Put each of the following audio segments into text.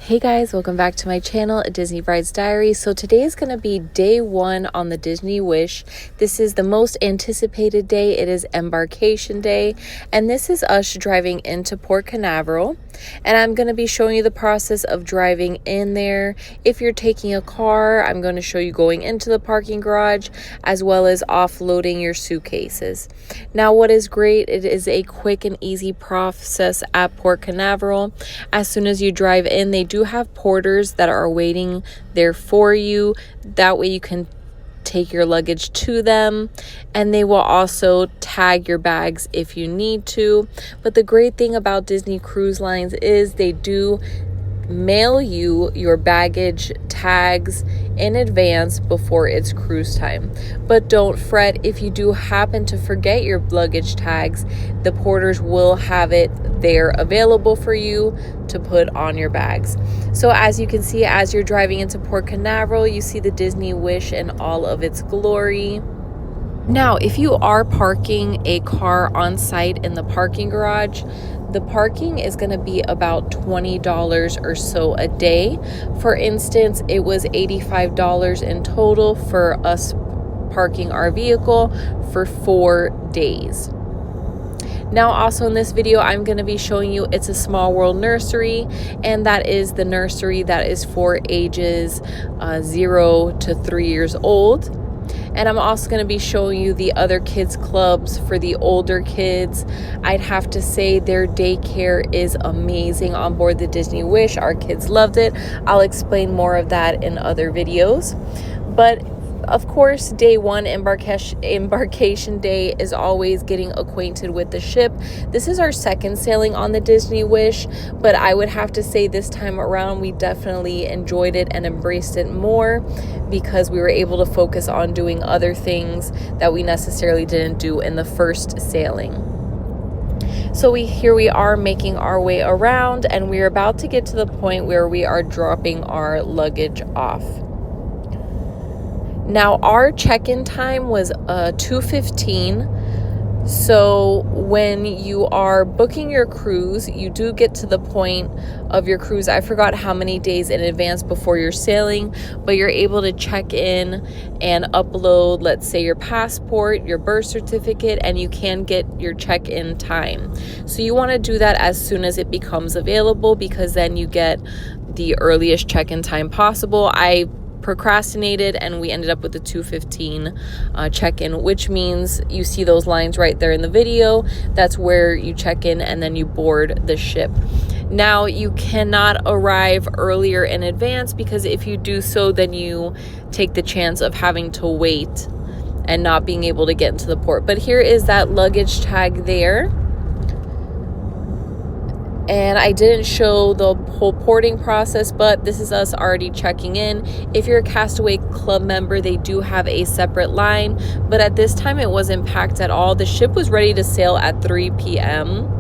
Hey guys, welcome back to my channel, A Disney Bride's Diary. So today is going to be day one on the Disney Wish. This is the most anticipated day. It is Embarkation Day, and this is us driving into Port Canaveral. And I'm going to be showing you the process of driving in there. If you're taking a car, I'm going to show you going into the parking garage as well as offloading your suitcases. Now, what is great, it is a quick and easy process at Port Canaveral. As soon as you drive in, they do have porters that are waiting there for you. That way you can take your luggage to them, and they will also tag your bags if you need to. But the great thing about Disney Cruise Lines is they do mail you your baggage tags in advance before it's cruise time. But don't fret if you do happen to forget your luggage tags. The porters will have it there available for you to put on your bags. So as you can see, as you're driving into Port Canaveral, you see the Disney Wish in all of its glory. Now, if you are parking a car on site in the parking garage, the parking is going to be about $20 or so a day. For instance, it was $85 in total for us parking our vehicle for 4 days. Now, also in this video, I'm going to be showing you It's a Small World nursery, and that is the nursery that is for ages 0 to 3 years old. And I'm also going to be showing you the other kids clubs for the older kids. I'd have to say their daycare is amazing on board the Disney Wish. Our kids loved it. I'll explain more of that in other videos. But of course, day one, embarkation day, is always getting acquainted with the ship. This is our second sailing on the Disney Wish, but I would have to say this time around we definitely enjoyed it and embraced it more because we were able to focus on doing other things that we necessarily didn't do in the first sailing. So here we are making our way around, and we're about to get to the point where we are dropping our luggage off. Now, our check-in time was 2:15. So when you are booking your cruise, you do get to the point of your cruise. I forgot how many days in advance before you're sailing, but you're able to check in and upload, let's say, your passport, your birth certificate, and you can get your check-in time. So you want to do that as soon as it becomes available, because then you get the earliest check-in time possible. I procrastinated and we ended up with the 2:15 check-in, which means you see those lines right there in the video. That's where you check in and then you board the ship. Now, you cannot arrive earlier in advance, because if you do so, then you take the chance of having to wait and not being able to get into the port. But here is that luggage tag there. And I didn't show the whole porting process, but this is us already checking in. If you're a Castaway Club member, they do have a separate line, but at this time it wasn't packed at all. The ship was ready to sail at 3 p.m.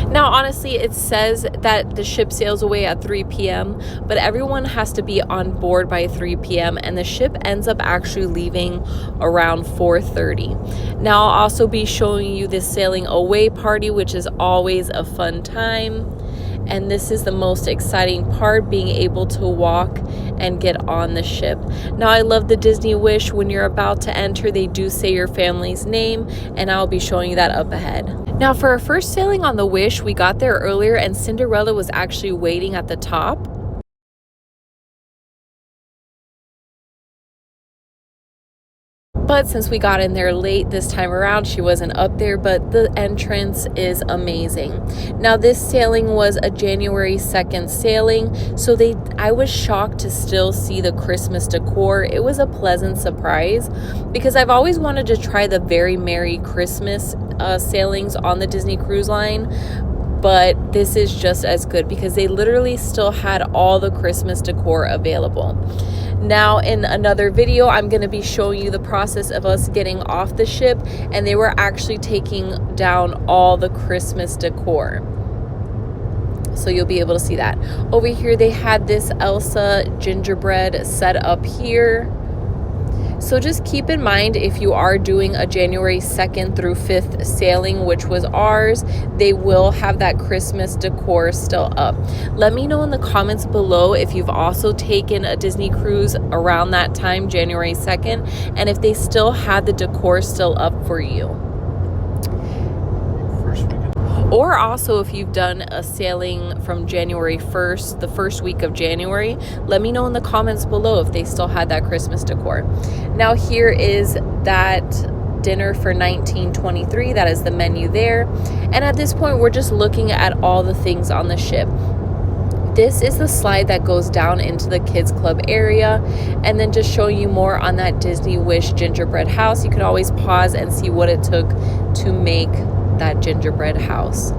Now, honestly, it says that the ship sails away at 3 p.m., but everyone has to be on board by 3 p.m., and the ship ends up actually leaving around 4:30. Now, I'll also be showing you the sailing away party, which is always a fun time. And this is the most exciting part, being able to walk and get on the ship. Now, I love the Disney Wish. When you're about to enter, they do say your family's name, and I'll be showing you that up ahead. Now, for our first sailing on the Wish, we got there earlier, and Cinderella was actually waiting at the top. But since we got in there late this time around, she wasn't up there, but the entrance is amazing. Now, this sailing was a January 2nd sailing, so I was shocked to still see the Christmas decor. It was a pleasant surprise, because I've always wanted to try the Very Merry Christmas sailings on the Disney Cruise Line, but this is just as good because they literally still had all the Christmas decor available. Now, in another video, I'm going to be showing you the process of us getting off the ship, and they were actually taking down all the Christmas decor. So you'll be able to see that. Over here, they had this Elsa gingerbread set up here. So just keep in mind, if you are doing a January 2nd through 5th sailing, which was ours, they will have that Christmas decor still up. Let me know in the comments below if you've also taken a Disney cruise around that time, January 2nd, and if they still had the decor still up for you. Or also, if you've done a sailing from January 1st, the first week of January, let me know in the comments below if they still had that Christmas decor. Now here is that dinner for $19.23. That is the menu there. And at this point, we're just looking at all the things on the ship. This is the slide that goes down into the kids club area, and then just showing you more on that Disney Wish gingerbread house. You can always pause and see what it took to make that gingerbread house.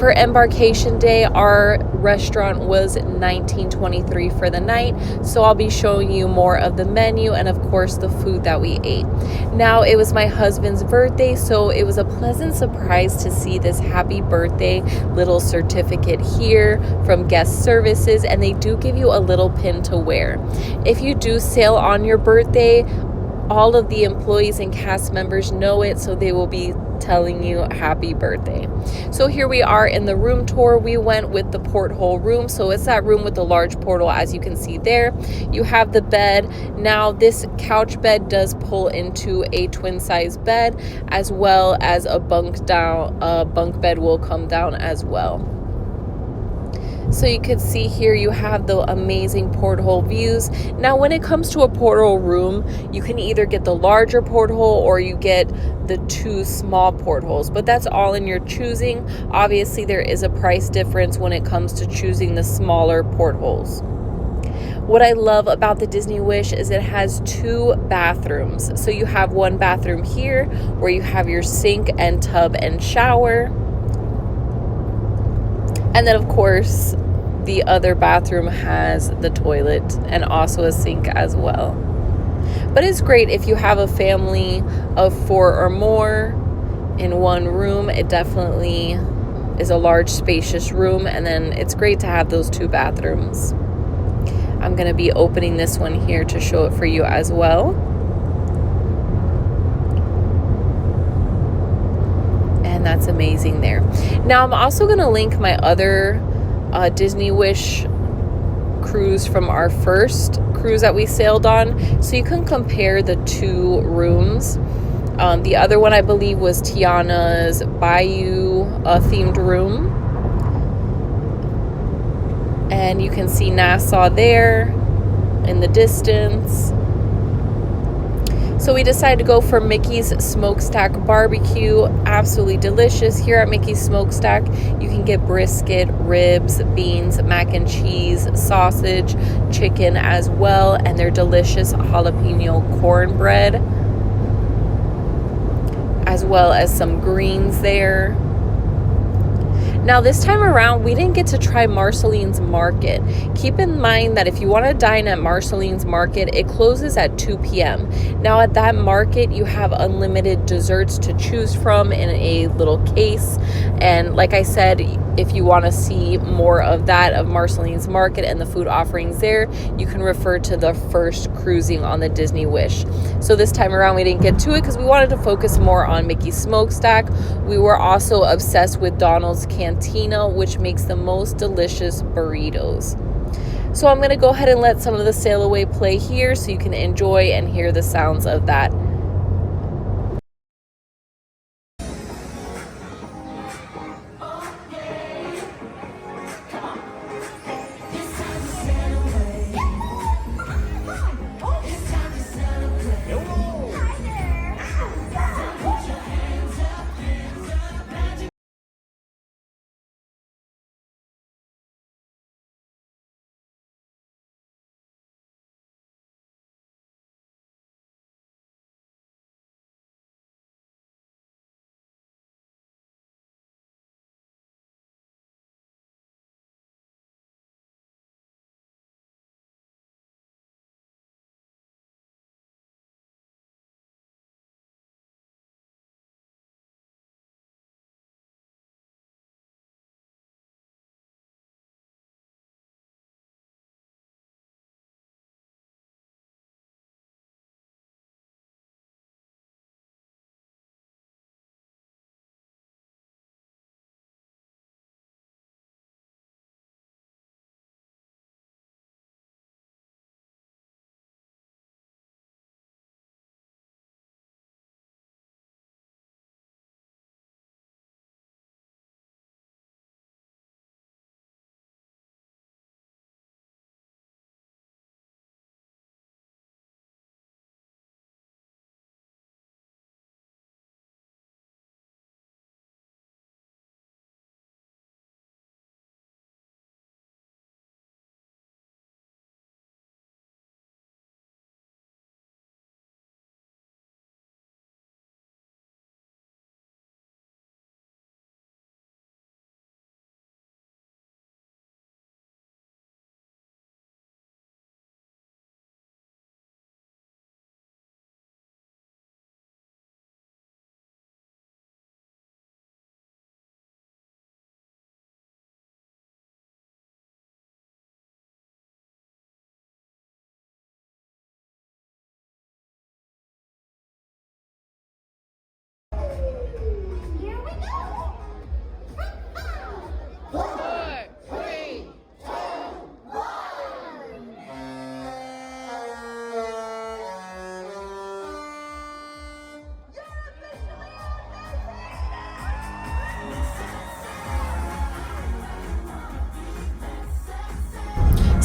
For Embarkation Day, our restaurant was $19.23 for the night, so I'll be showing you more of the menu and of course the food that we ate. Now, it was my husband's birthday, so it was a pleasant surprise to see this happy birthday little certificate here from guest services, and they do give you a little pin to wear. If you do sail on your birthday, all of the employees and cast members know it, so they will be telling you happy birthday. So here we are in the room tour. We went with the porthole room, so it's that room with the large portal, as you can see there. You have the bed. Now this couch bed does pull into a twin size bed, as well as a bunk bed will come down as well. So you can see here you have the amazing porthole views. Now when it comes to a porthole room, you can either get the larger porthole or you get the two small portholes, but that's all in your choosing. Obviously there is a price difference when it comes to choosing the smaller portholes. What I love about the Disney Wish is it has two bathrooms. So you have one bathroom here where you have your sink and tub and shower. And then, of course, the other bathroom has the toilet and also a sink as well. But it's great if you have a family of 4 or more in one room. It definitely is a large, spacious room. And then it's great to have those two bathrooms. I'm going to be opening this one here to show it for you as well. That's amazing there. Now I'm also going to link my other Disney Wish cruise from our first cruise that we sailed on, so you can compare the two rooms. The other one I believe was Tiana's Bayou themed room, and you can see Nassau there in the distance. So we decided to go for Mickey's Smokestack Barbecue. Absolutely delicious. Here at Mickey's Smokestack, you can get brisket, ribs, beans, mac and cheese, sausage, chicken as well, and their delicious jalapeno cornbread, as well as some greens there. Now this time around, we didn't get to try Marceline's Market. Keep in mind that if you want to dine at Marceline's Market, it closes at 2 p.m. Now at that market, you have unlimited desserts to choose from in a little case. And like I said, if you want to see more of that, of Marceline's Market and the food offerings there, you can refer to the first cruising on the Disney Wish. So this time around, we didn't get to it because we wanted to focus more on Mickey's Smokestack. We were also obsessed with Donald's Cantina, which makes the most delicious burritos. So I'm going to go ahead and let some of the Sail Away play here so you can enjoy and hear the sounds of that.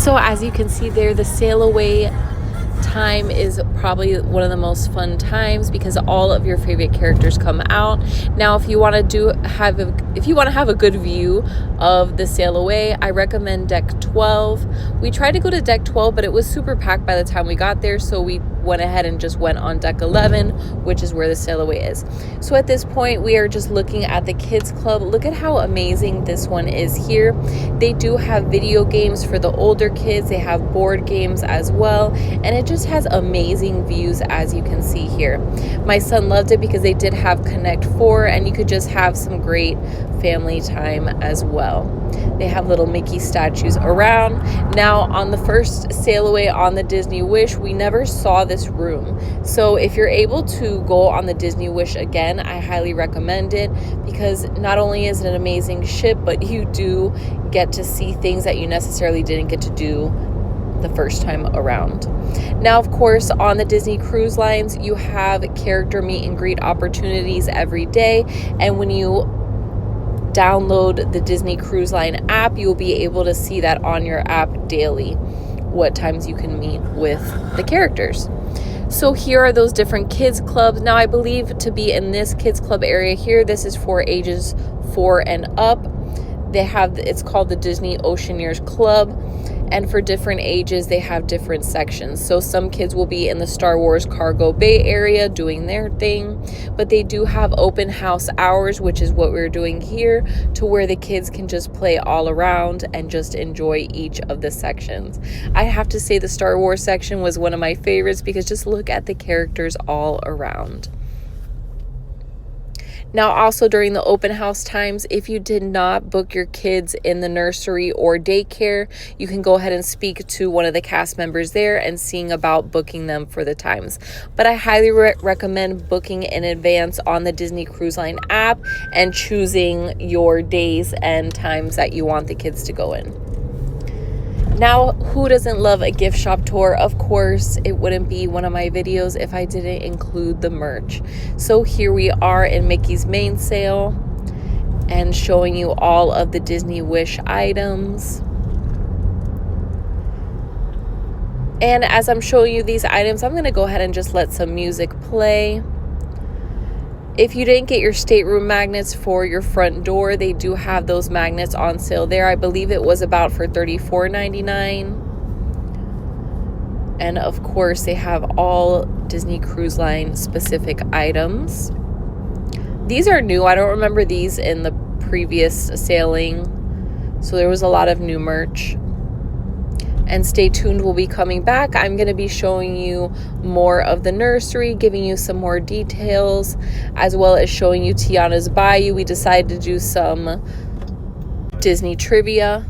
So as you can see there, the sail away time is probably one of the most fun times because all of your favorite characters come out. Now if you want to have a good view of the sail away, I recommend deck 12. We tried to go to deck 12, but it was super packed by the time we got there, so we went ahead and just went on deck 11, which is where the sail away is. So at this point we are just looking at the kids club. Look at how amazing this one is here. They do have video games for the older kids, they have board games as well, and it just has amazing views as you can see here. My son loved it because they did have Connect 4 and you could just have some great family time as well. They have little Mickey statues around. Now on the first sail away on the Disney Wish, we never saw this room. So if you're able to go on the Disney Wish again, I highly recommend it because not only is it an amazing ship, but you do get to see things that you necessarily didn't get to do the first time around. Now, of course, on the Disney Cruise Lines, you have character meet and greet opportunities every day. And when you download the Disney Cruise Line app, you'll be able to see that on your app daily, what times you can meet with the characters. So here are those different kids clubs. Now, I believe to be in this kids club area here, this is for ages 4 and up. It's called the Disney Oceaneers Club. And for different ages, they have different sections. So some kids will be in the Star Wars Cargo Bay area doing their thing. But they do have open house hours, which is what we're doing here, to where the kids can just play all around and just enjoy each of the sections. I have to say the Star Wars section was one of my favorites because just look at the characters all around. Now, also during the open house times, if you did not book your kids in the nursery or daycare, you can go ahead and speak to one of the cast members there and seeing about booking them for the times. But I highly recommend booking in advance on the Disney Cruise Line app and choosing your days and times that you want the kids to go in. Now, who doesn't love a gift shop tour? Of course, it wouldn't be one of my videos if I didn't include the merch. So here we are in Mickey's main sale and showing you all of the Disney Wish items. And as I'm showing you these items, I'm going to go ahead and just let some music play. If you didn't get your stateroom magnets for your front door, they do have those magnets on sale there. I believe it was about for $34.99. And of course, they have all Disney Cruise Line specific items. These are new. I don't remember these in the previous sailing. So there was a lot of new merch. And stay tuned, we'll be coming back. I'm going to be showing you more of the nursery, giving you some more details, as well as showing you Tiana's Bayou. We decided to do some Disney trivia.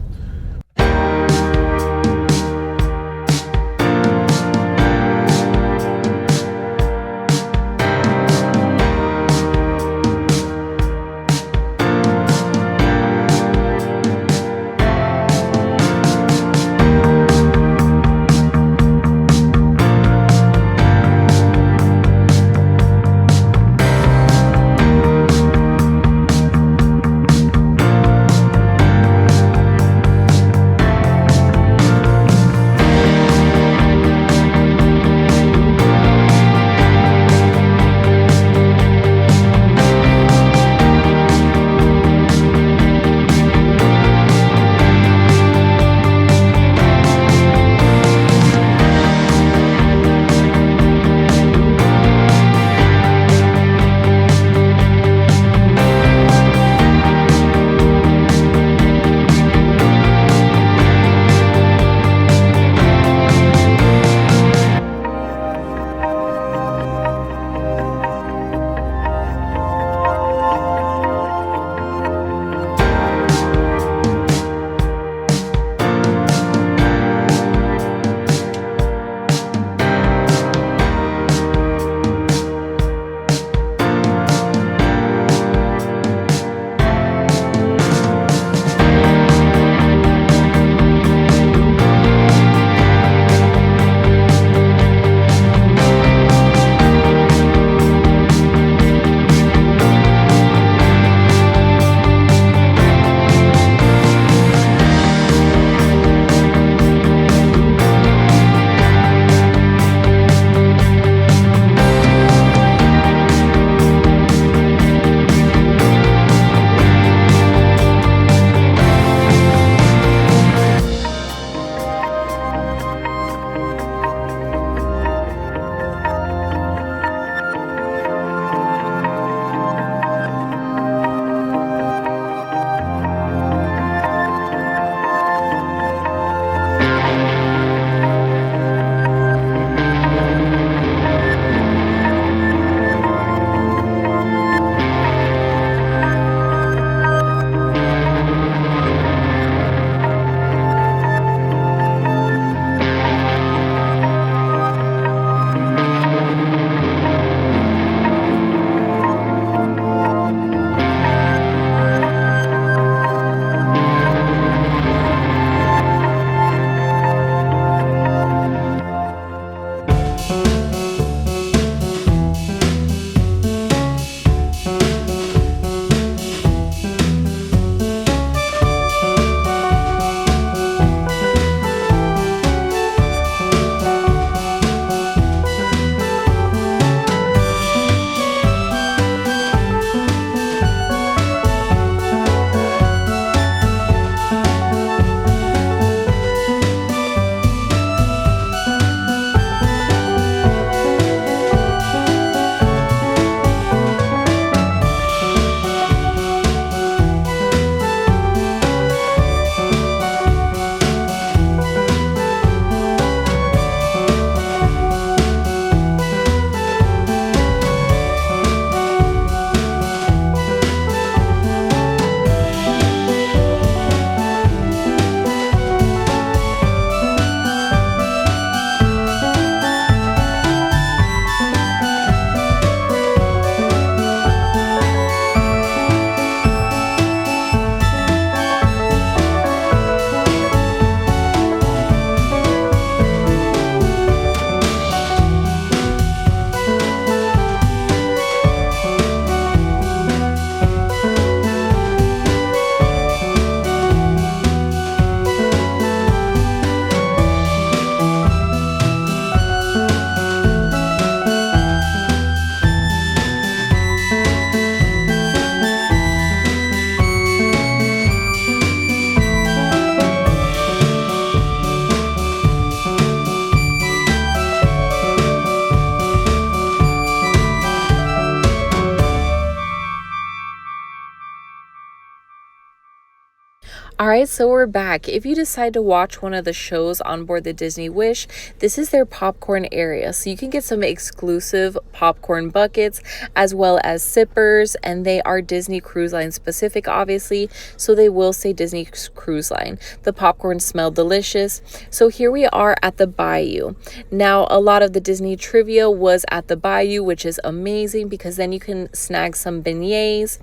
All right, so we're back. If you decide to watch one of the shows on board the Disney Wish, this is their popcorn area. So you can get some exclusive popcorn buckets as well as sippers, and they are Disney Cruise Line specific, obviously. So they will say Disney Cruise Line. The popcorn smelled delicious. So here we are at the Bayou. Now, a lot of the Disney trivia was at the Bayou, which is amazing because then you can snag some beignets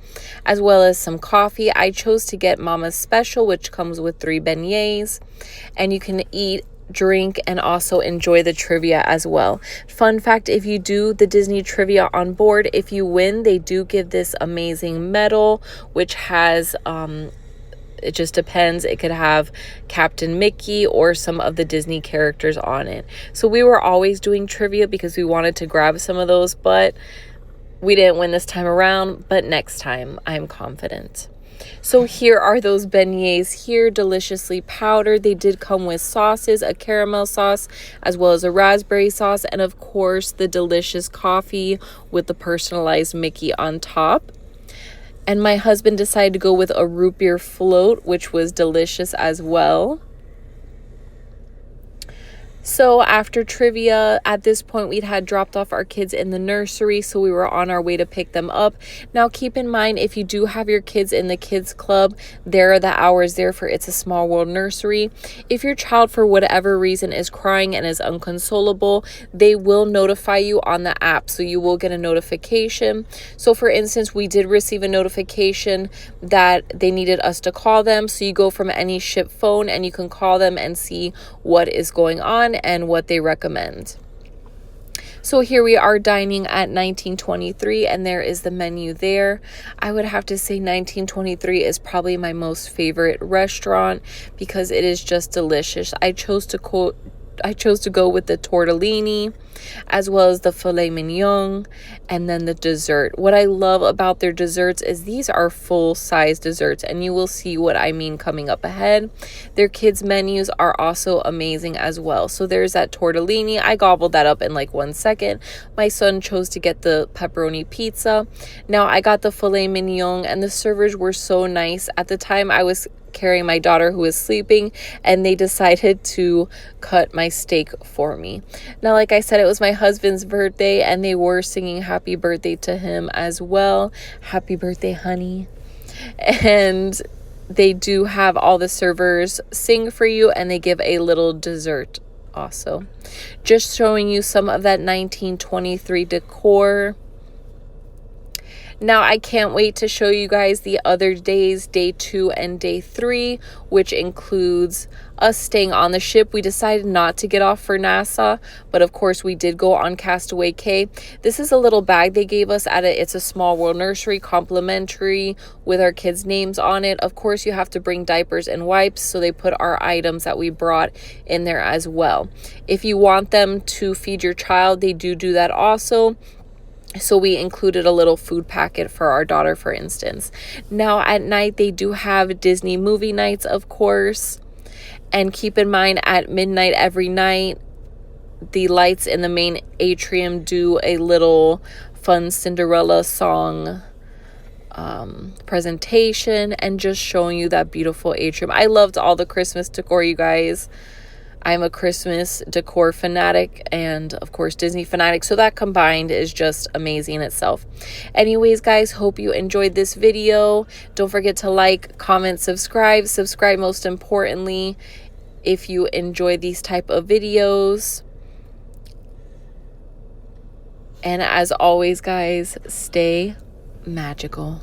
as well as some coffee. I chose to get Mama's Special, which comes with 3 beignets, and you can eat, drink, and also enjoy the trivia as well. Fun fact, if you do the Disney trivia on board, if you win, they do give this amazing medal, which has it just depends. It could have Captain Mickey or some of the Disney characters on it. So we were always doing trivia because we wanted to grab some of those, but we didn't win this time around. But next time, I'm confident. So here are those beignets here, deliciously powdered. They did come with sauces, a caramel sauce, as well as a raspberry sauce, and of course the delicious coffee with the personalized Mickey on top. And my husband decided to go with a root beer float, which was delicious as well. So after trivia, at this point, we'd had dropped off our kids in the nursery, so we were on our way to pick them up. Now, keep in mind, if you do have your kids in the kids club, there are the hours there for It's a Small World Nursery. If your child, for whatever reason, is crying and is inconsolable, they will notify you on the app, so you will get a notification. So, for instance, we did receive a notification that they needed us to call them, so you go from any ship phone and you can call them and see what is going on and what they recommend. So here we are dining at 1923, and there is the menu there. I would have to say 1923 is probably my most favorite restaurant because it is just delicious. I chose to go with the tortellini as well as the filet mignon and then the dessert. What I love about their desserts is these are full-size desserts, and you will see what I mean coming up ahead. Their kids menus are also amazing as well. So there's that tortellini. I gobbled that up in like 1 second. My son chose to get the pepperoni pizza. Now I got the filet mignon, and the servers were so nice. At the time I was carrying my daughter who was sleeping, and they decided to cut my steak for me. Now, like I said, it was my husband's birthday, and they were singing happy birthday to him as well. Happy birthday, honey. And they do have all the servers sing for you, and they give a little dessert also. Just showing you some of that 1923 decor. Now, I can't wait to show you guys the other days, day 2 and day 3, which includes us staying on the ship. We decided not to get off for Nassau, but of course we did go on Castaway Cay. This is a little bag they gave us at It's a Small World Nursery, complimentary, with our kids' names on it. Of course, you have to bring diapers and wipes, so they put our items that we brought in there as well. If you want them to feed your child, they do that also. So we included a little food packet for our daughter, for instance. Now at night, they do have Disney movie nights, of course. And keep in mind, at midnight every night, the lights in the main atrium do a little fun Cinderella song presentation, and just showing you that beautiful atrium. I loved all the Christmas decor, you guys. I'm a Christmas decor fanatic and, of course, Disney fanatic. So that combined is just amazing in itself. Anyways, guys, hope you enjoyed this video. Don't forget to like, comment, subscribe. Subscribe most importantly if you enjoy these type of videos. And as always, guys, stay magical.